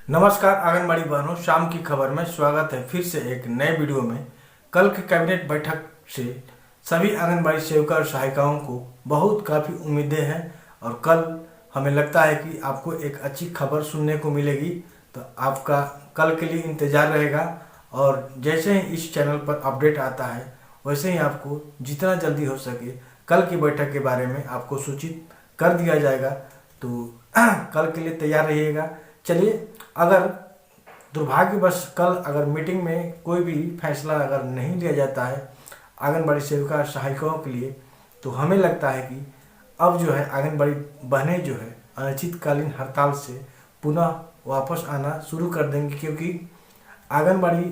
नमस्कार आंगनबाड़ी बहनों, शाम की खबर में स्वागत है फिर से एक नए वीडियो में। कल की कैबिनेट बैठक से सभी आंगनबाड़ी सेविका और सहायिकाओं को बहुत काफ़ी उम्मीदें हैं और कल हमें लगता है कि आपको एक अच्छी खबर सुनने को मिलेगी। तो आपका कल के लिए इंतज़ार रहेगा और जैसे ही इस चैनल पर अपडेट आता है वैसे ही आपको जितना जल्दी हो सके कल की बैठक के बारे में आपको सूचित कर दिया जाएगा। तो कल के लिए तैयार रहिएगा। चलिए, अगर दुर्भाग्यवश कल अगर मीटिंग में कोई भी फैसला अगर नहीं लिया जाता है आंगनबाड़ी सेविका सहायिकाओं के लिए, तो हमें लगता है कि अब जो है आंगनबाड़ी बहनें जो है अनिश्चितकालीन हड़ताल से पुनः वापस आना शुरू कर देंगी, क्योंकि आंगनबाड़ी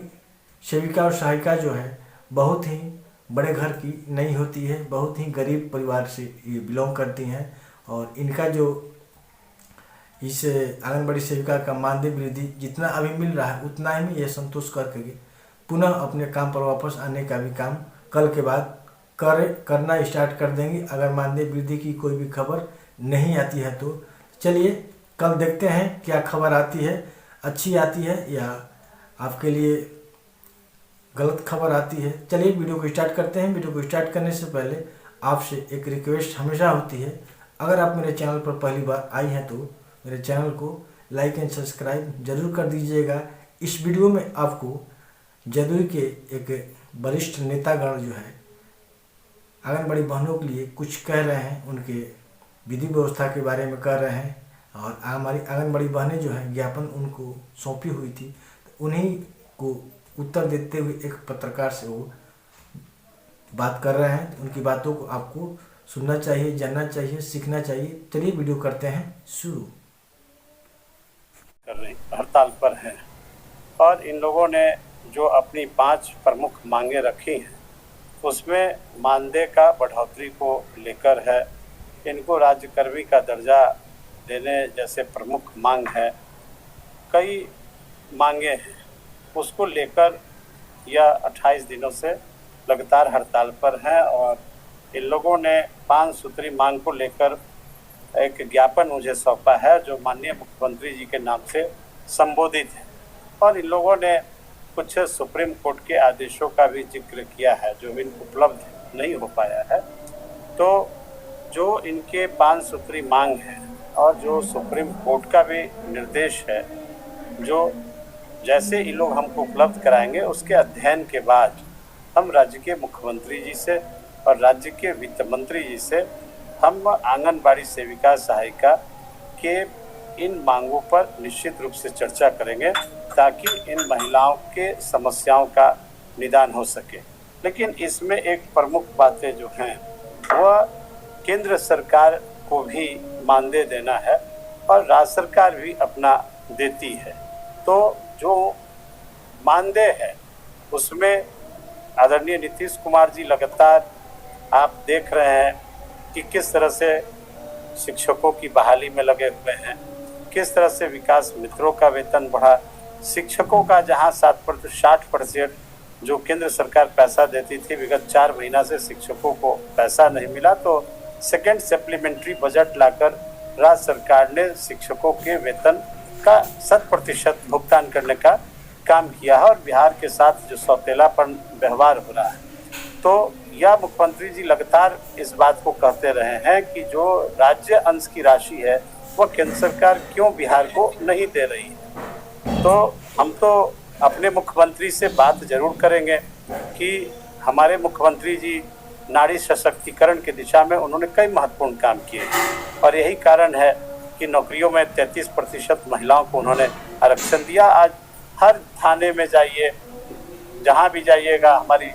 सेविका और सहायिका जो है बहुत ही बड़े घर की नहीं होती है, बहुत ही गरीब परिवार से ये बिलोंग करती हैं और इनका जो इस आंगनबाड़ी सेविका का मानदेय वृद्धि जितना अभी मिल रहा है उतना ही में ये संतोष करके पुनः अपने काम पर वापस आने का भी काम कल के बाद करना स्टार्ट कर देंगी, अगर मानदेय वृद्धि की कोई भी खबर नहीं आती है तो। चलिए, कल देखते हैं क्या खबर आती है, अच्छी आती है या आपके लिए गलत खबर आती है। चलिए वीडियो को स्टार्ट करते हैं। वीडियो को स्टार्ट करने से पहले आपसे एक रिक्वेस्ट हमेशा होती है, अगर आप मेरे चैनल पर पहली बार आई हैं तो मेरे चैनल को लाइक एंड सब्सक्राइब जरूर कर दीजिएगा। इस वीडियो में आपको जदयू के एक वरिष्ठ नेतागण जो है आंगनबाड़ी बहनों के लिए कुछ कह रहे हैं, उनके विधि व्यवस्था के बारे में कह रहे हैं और हमारी आंगनबाड़ी बहनें जो है ज्ञापन उनको सौंपी हुई थी, तो उन्हीं को उत्तर देते हुए एक पत्रकार से वो बात कर रहे हैं। तो उनकी बातों को आपको सुनना चाहिए, जानना चाहिए, सीखना चाहिए। चलिए वीडियो करते हैं शुरू। कर रही हड़ताल पर हैं और इन लोगों ने जो अपनी 5 प्रमुख मांगे रखी हैं उसमें मानदेय का बढ़ोतरी को लेकर है, इनको राज्यकर्मी का दर्जा देने जैसे प्रमुख मांग है, कई मांगे हैं, उसको लेकर यह 28 दिनों से लगातार हड़ताल पर हैं और इन लोगों ने 5 सूत्री मांग को लेकर एक ज्ञापन मुझे सौंपा है जो माननीय मुख्यमंत्री जी के नाम से संबोधित है और इन लोगों ने कुछ सुप्रीम कोर्ट के आदेशों का भी जिक्र किया है जो इनको उपलब्ध नहीं हो पाया है। तो जो इनके 5 सूत्री मांग है और जो सुप्रीम कोर्ट का भी निर्देश है, जो जैसे ये लोग हमको उपलब्ध कराएंगे उसके अध्ययन के बाद हम राज्य के मुख्यमंत्री जी से और राज्य के वित्त मंत्री जी से हम आंगनबाड़ी सेविका सहायिका के इन मांगों पर निश्चित रूप से चर्चा करेंगे ताकि इन महिलाओं के समस्याओं का निदान हो सके। लेकिन इसमें एक प्रमुख बातें जो हैं वह केंद्र सरकार को भी मानदेय देना है और राज्य सरकार भी अपना देती है। तो जो मानदेय है उसमें आदरणीय नीतीश कुमार जी लगातार आप देख रहे हैं कि किस तरह से शिक्षकों की बहाली में लगे हुए हैं, किस तरह से विकास मित्रों का वेतन बढ़ा, शिक्षकों का जहां 60% जो केंद्र सरकार पैसा देती थी विगत 4 महीना से शिक्षकों को पैसा नहीं मिला, तो सेकेंड सप्लीमेंट्री बजट लाकर राज्य सरकार ने शिक्षकों के वेतन का 100% भुगतान करने का काम किया है और बिहार के साथ जो सौतेलापन व्यवहार हो रहा है, तो यह मुख्यमंत्री जी लगातार इस बात को कहते रहे हैं कि जो राज्य अंश की राशि है वह केंद्र सरकार क्यों बिहार को नहीं दे रही है। तो हम तो अपने मुख्यमंत्री से बात जरूर करेंगे कि हमारे मुख्यमंत्री जी नारी सशक्तिकरण की दिशा में उन्होंने कई महत्वपूर्ण काम किए और यही कारण है कि नौकरियों में 33% महिलाओं को उन्होंने आरक्षण दिया। आज हर थाने में जाइए, जहाँ भी जाइएगा, हमारी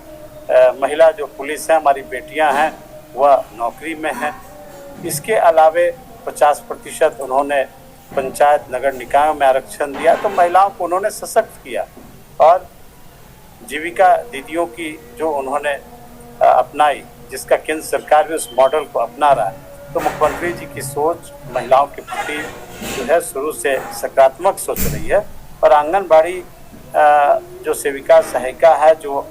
महिला जो पुलिस है, हमारी बेटियां हैं, वह नौकरी में हैं। इसके अलावे 50% उन्होंने पंचायत नगर निकायों में आरक्षण दिया, तो महिलाओं को उन्होंने सशक्त किया और जीविका दीदियों की जो उन्होंने अपनाई, जिसका केंद्र सरकार भी उस मॉडल को अपना रहा है। तो मुख्यमंत्री जी की सोच महिलाओं के प्रति जो है शुरू से सकारात्मक सोच रही है और आंगनबाड़ी जो सेविका सहायिका है, जो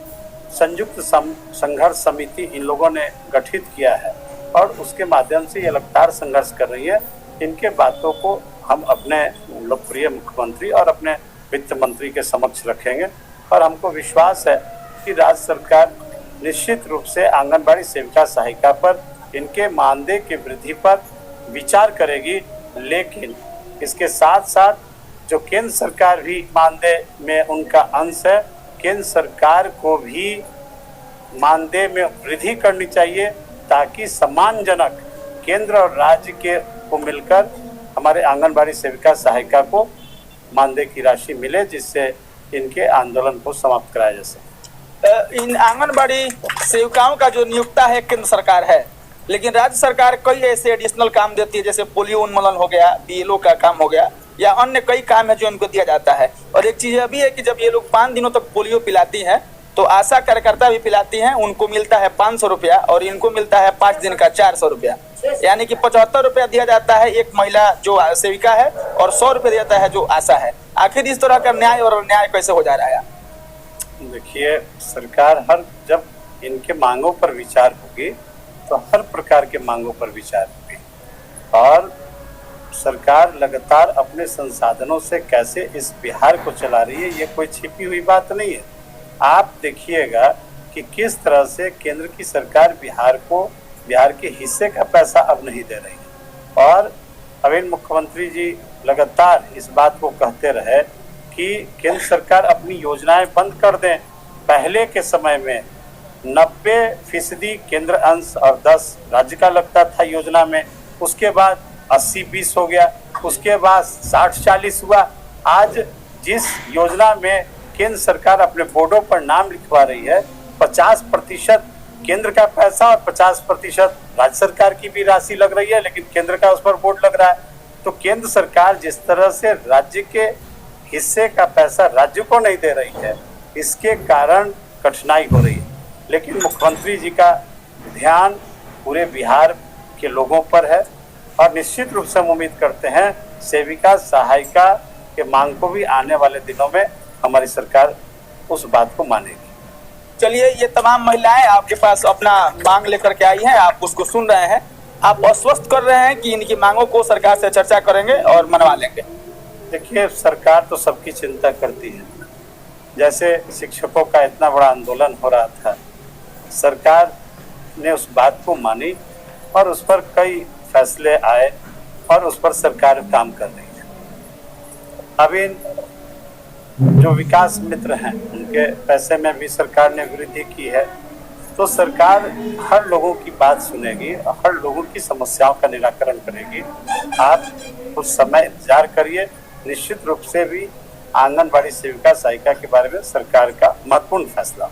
संयुक्त संघर्ष समिति इन लोगों ने गठित किया है और उसके माध्यम से ये लगातार संघर्ष कर रही है, इनके बातों को हम अपने लोकप्रिय मुख्यमंत्री और अपने वित्त मंत्री के समक्ष रखेंगे और हमको विश्वास है कि राज्य सरकार निश्चित रूप से आंगनबाड़ी सेविका सहायिका पर इनके मानदेय की वृद्धि पर विचार करेगी। लेकिन इसके साथ साथ जो केंद्र सरकार भी मानदेय में उनका अंश है, केंद्र सरकार को भी मानदेय में वृद्धि करनी चाहिए ताकि सम्मानजनक केंद्र और राज्य के को मिलकर हमारे आंगनबाड़ी सेविका सहायिका को मानदेय की राशि मिले, जिससे इनके आंदोलन को समाप्त कराया जा सके। इन आंगनबाड़ी सेविकाओं का जो नियुक्ता है केंद्र सरकार है, लेकिन राज्य सरकार कई ऐसे एडिशनल काम देती है, जैसे पोलियो उन्मूलन हो गया, बीएलओ का काम हो गया, या अन्य कई काम है जो इनको दिया जाता है। और एक चीज अभी है कि जब ये लोग 5 दिनों तक पोलियो पिलाती हैं तो आशा कार्यकर्ता भी पिलाती हैं, उनको मिलता है 500 रुपया और इनको मिलता है 5 दिन का 400 रुपया, यानी कि 75 रुपया दिया जाता है एक महिला जो सेविका है और 100 रुपया दिया जाता है जो आशा है। आखिर इस तरह का न्याय और अन्याय कैसे हो जा रहा है? देखिए, सरकार जब इनके मांगों पर विचार होगी तो हर प्रकार के मांगों पर विचार होगी और सरकार लगातार अपने संसाधनों से कैसे इस बिहार को चला रही है, ये कोई छिपी हुई बात नहीं है। आप देखिएगा कि किस तरह से केंद्र की सरकार बिहार के हिस्से का पैसा अब नहीं दे रही है और अभी मुख्यमंत्री जी लगातार इस बात को कहते रहे कि केंद्र सरकार अपनी योजनाएं बंद कर दें। पहले के समय में 90% केंद्र अंश और 10 राज्य का लगता था योजना में, उसके बाद 80-20 हो गया, उसके बाद 60-40 हुआ। आज जिस योजना में केंद्र सरकार अपने बोर्डों पर नाम लिखवा रही है, 50% केंद्र का पैसा और 50% राज्य सरकार की भी राशि लग रही है, लेकिन केंद्र का उस पर बोर्ड लग रहा है। तो केंद्र सरकार जिस तरह से राज्य के हिस्से का पैसा राज्य को नहीं दे रही है, इसके कारण कठिनाई हो रही है। लेकिन मुख्यमंत्री जी का ध्यान पूरे बिहार के लोगों पर है और निश्चित रूप से हम उम्मीद करते हैं सेविका सहायिका के मांग को भी आने वाले दिनों में हमारी सरकार उस बात को मानेगी। चलिए, ये तमाम महिलाएं आपके पास अपना मांग लेकर के आई हैं, आप उसको सुन रहे हैं, आप आश्वस्त कर रहे हैं कि इनकी मांगों को सरकार से चर्चा करेंगे और मनवा लेंगे। देखिए, सरकार तो सबकी चिंता करती है। जैसे शिक्षकों का इतना बड़ा आंदोलन हो रहा था, सरकार ने उस बात को मानी और उस पर कई फैसले आए और उस पर सरकार काम कर रही है। अभी जो विकास मित्र हैं उनके पैसे में भी सरकार ने वृद्धि की है। तो सरकार हर लोगों की बात सुनेगी, हर लोगों की समस्याओं का निराकरण करेगी। आप कुछ समय इंतजार करिए, निश्चित रूप से भी आंगनबाड़ी सेविका सहायिका के बारे में सरकार का महत्वपूर्ण फैसला।